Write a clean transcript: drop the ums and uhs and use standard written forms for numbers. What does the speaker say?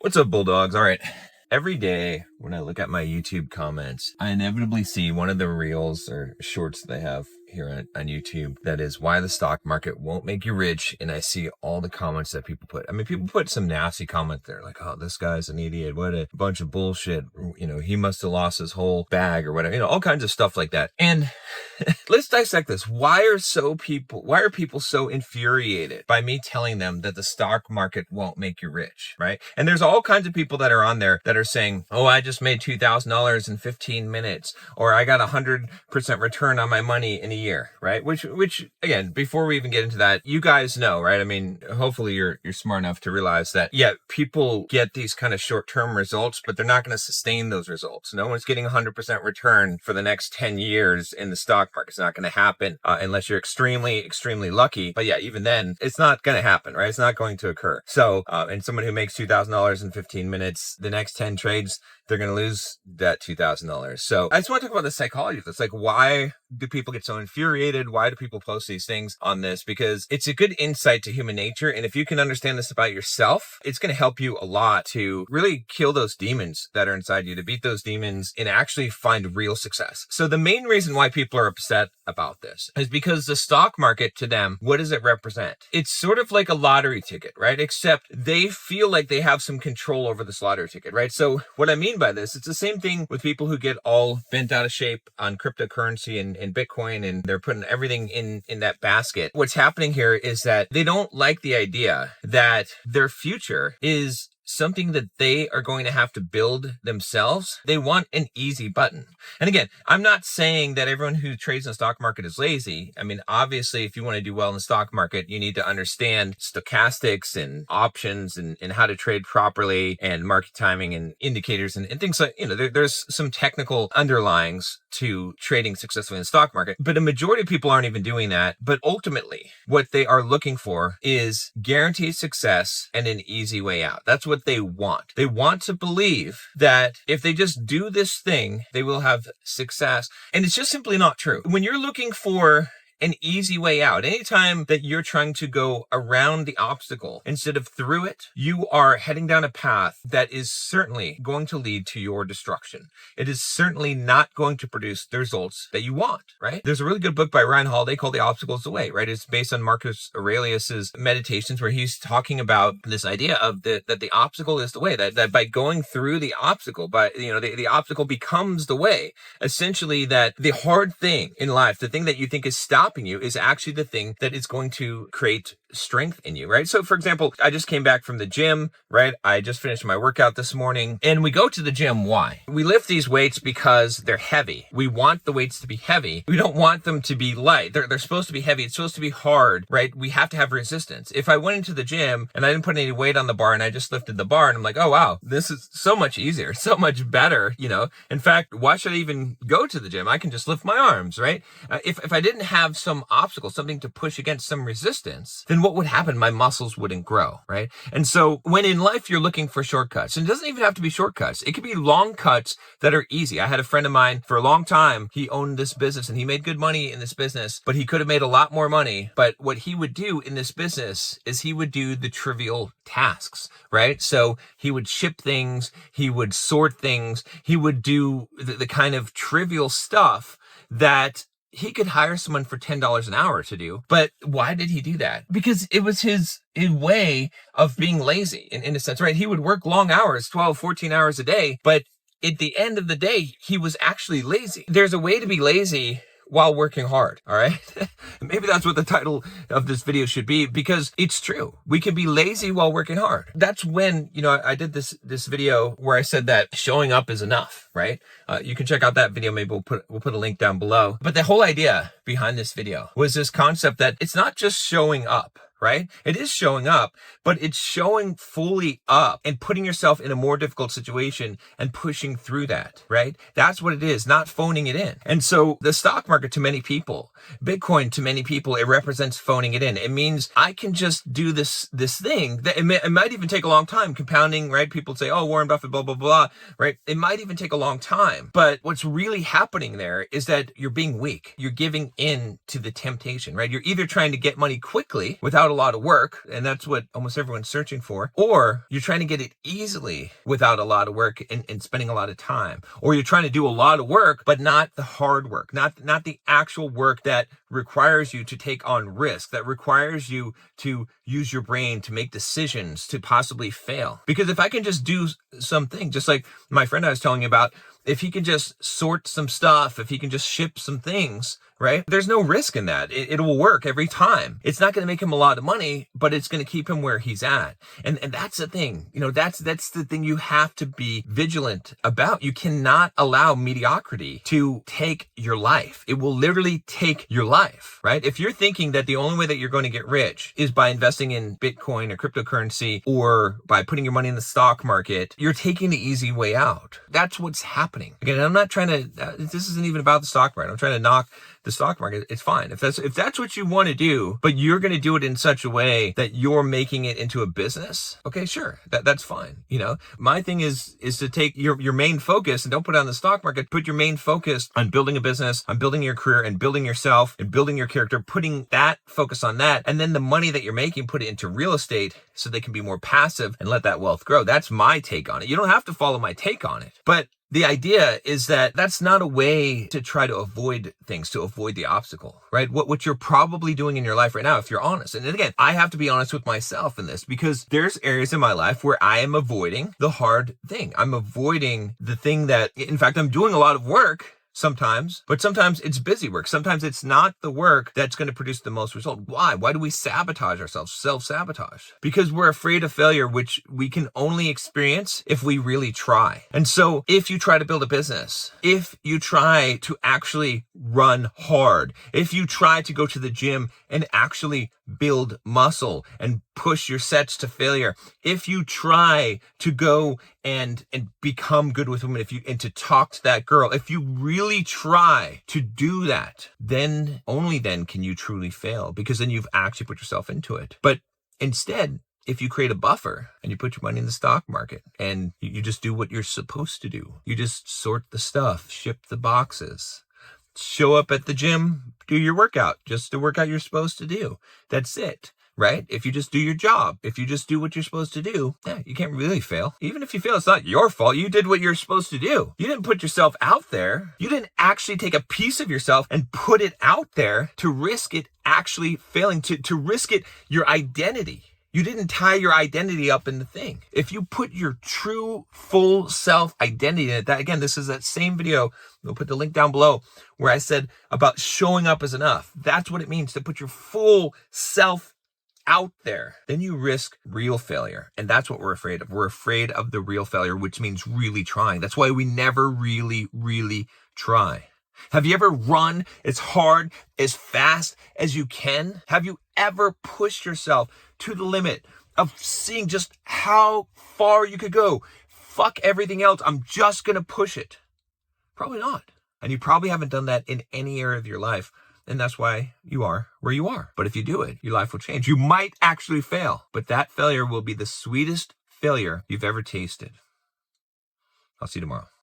What's up, Bulldogs? All right. Every day when I look at my YouTube comments, I inevitably see one of the reels or shorts they have here on YouTube that is why the stock market won't make you rich. And I see all the comments that people put. I mean, people put some nasty comment there like, oh, this guy's an idiot. What a bunch of bullshit. You know, he must have lost his whole bag or whatever, all kinds of stuff like that. And let's dissect this. Why are people so infuriated by me telling them that the stock market won't make you rich, right? And there's all kinds of people that are on there that are saying, oh, I just made $2,000 in 15 minutes, or I got 100% return on my money in a year, right? Which again, before we even get into that, you guys know, right? I mean, hopefully you're smart enough to realize that, yeah, people get these kind of short-term results, but they're not going to sustain those results. No one's getting 100% return for the next 10 years in the stock market. It's not going to happen unless you're extremely, extremely lucky. But yeah, even then, it's not going to happen, right? It's not going to occur. So, and someone who makes $2,000 in 15 minutes, the next 10 trades, they're going to lose that $2,000. So I just want to talk about the psychology of this. Like, why do people get so infuriated? Why do people post these things on this? Because it's a good insight to human nature. And if you can understand this about yourself, it's going to help you a lot to really kill those demons that are inside you, to beat those demons and actually find real success. So the main reason why people are upset about this is because the stock market, to them, what does it represent? It's sort of like a lottery ticket, right? Except they feel like they have some control over this lottery ticket, right? So what I mean by this, it's the same thing with people who get all bent out of shape on cryptocurrency and Bitcoin, and they're putting everything in that basket. What's happening here is that they don't like the idea that their future is something that they are going to have to build themselves. They want an easy button. And again, I'm not saying that everyone who trades in the stock market is lazy. I mean, obviously, if you want to do well in the stock market, you need to understand stochastics and options and how to trade properly and market timing and indicators and things like, there's some technical underlyings to trading successfully in the stock market. But a majority of people aren't even doing that. But ultimately, what they are looking for is guaranteed success and an easy way out. That's what they want. They want to believe that if they just do this thing, they will have success. And it's just simply not true. When you're looking for an easy way out, anytime that you're trying to go around the obstacle instead of through it, you are heading down a path that is certainly going to lead to your destruction. It is certainly not going to produce the results that you want, right? There's a really good book by Ryan Holiday called The Obstacle is the Way, right? It's based on Marcus Aurelius's meditations, where he's talking about this idea of that the obstacle is the way, that by going through the obstacle, the obstacle becomes the way. Essentially, that the hard thing in life, the thing that you think is stopping you, is actually the thing that is going to create strength in you, right? So for example, I just came back from the gym, right? I just finished my workout this morning, and we go to the gym. Why? We lift these weights because they're heavy. We want the weights to be heavy. We don't want them to be light. They're supposed to be heavy. It's supposed to be hard, right? We have to have resistance. If I went into the gym and I didn't put any weight on the bar and I just lifted the bar and I'm like, oh wow, this is so much easier, so much better, In fact, why should I even go to the gym? I can just lift my arms, right? If I didn't have some obstacle, something to push against, some resistance, then what would happen? My muscles wouldn't grow, right? And so when in life you're looking for shortcuts, and it doesn't even have to be shortcuts, it could be long cuts that are easy. I had a friend of mine for a long time. He owned this business and he made good money in this business, but he could have made a lot more money. But what he would do in this business is he would do the trivial tasks, right? So he would ship things, he would sort things, he would do the kind of trivial stuff that he could hire someone for $10 an hour to do. But why did he do that? Because it was his way of being lazy in a sense, right? He would work long hours, 12, 14 hours a day, but at the end of the day, he was actually lazy. There's a way to be lazy while working hard, all right? Maybe that's what the title of this video should be, because it's true. We can be lazy while working hard. That's when, I did this video where I said that showing up is enough, right? You can check out that video. Maybe we'll put a link down below. But the whole idea behind this video was this concept that it's not just showing up, right? It is showing up, but it's showing fully up and putting yourself in a more difficult situation and pushing through that, right? That's what it is, not phoning it in. And so the stock market, to many people, Bitcoin, to many people, it represents phoning it in. It means I can just do this thing that it might even take a long time. Compounding, right? People say, oh, Warren Buffett, blah, blah, blah, right? It might even take a long time. But what's really happening there is that you're being weak. You're giving in to the temptation, right? You're either trying to get money quickly without without a lot of work, and that's what almost everyone's searching for, or you're trying to get it easily without a lot of work and spending a lot of time, or you're trying to do a lot of work, but not the hard work, not the actual work that requires you to take on risk, that requires you to use your brain to make decisions, to possibly fail. Because if I can just do something, just like my friend I was telling you about, if he can just sort some stuff, if he can just ship some things, right? There's no risk in that. It will work every time. It's not going to make him a lot of money, but it's going to keep him where he's at. And that's the thing, that's the thing you have to be vigilant about. You cannot allow mediocrity to take your life. It will literally take your life, right? If you're thinking that the only way that you're going to get rich is by investing in Bitcoin or cryptocurrency or by putting your money in the stock market, you're taking the easy way out. That's what's happening. Again, I'm not trying to, this isn't even about the stock market. I'm trying to knock the stock market. It's fine. If that's what you want to do, but you're going to do it in such a way that you're making it into a business, okay, sure. That's fine. My thing is to take your main focus and don't put it on the stock market. Put your main focus on building a business, on building your career and building yourself and building your character, putting that focus on that. And then the money that you're making, put it into real estate so they can be more passive and let that wealth grow. That's my take on it. You don't have to follow my take on it, but the idea is that that's not a way to try to avoid things, to avoid the obstacle, right? What you're probably doing in your life right now, if you're honest. And again, I have to be honest with myself in this because there's areas in my life where I am avoiding the hard thing. I'm avoiding the thing that, in fact, I'm doing a lot of work sometimes, but sometimes it's busy work. Sometimes it's not the work that's going to produce the most result. Why? Why do we sabotage ourselves? Self-sabotage. Because we're afraid of failure, which we can only experience if we really try. And so if you try to build a business, if you try to actually run hard, if you try to go to the gym and actually build muscle and push your sets to failure, if you try to go and become good with women, and to talk to that girl, if you really try to do that, then only then can you truly fail, because then you've actually put yourself into it. But instead, if you create a buffer and you put your money in the stock market and you just do what you're supposed to do, you just sort the stuff, ship the boxes, show up at the gym, do your workout, just the workout you're supposed to do. That's it, right? If you just do your job, if you just do what you're supposed to do, you can't really fail. Even if you fail, it's not your fault. You did what you're supposed to do. You didn't put yourself out there. You didn't actually take a piece of yourself and put it out there to risk it actually failing, to risk it, your identity. You didn't tie your identity up in the thing. If you put your true full self identity in it, that again, this is that same video, we'll put the link down below, where I said about showing up as enough. That's what it means to put your full self out there. Then you risk real failure. And that's what we're afraid of. We're afraid of the real failure, which means really trying. That's why we never really try. Have you ever run as hard, as fast as you can? Have you ever pushed yourself to the limit of seeing just how far you could go? Fuck everything else. I'm just going to push it. Probably not. And you probably haven't done that in any area of your life. And that's why you are where you are. But if you do it, your life will change. You might actually fail, but that failure will be the sweetest failure you've ever tasted. I'll see you tomorrow.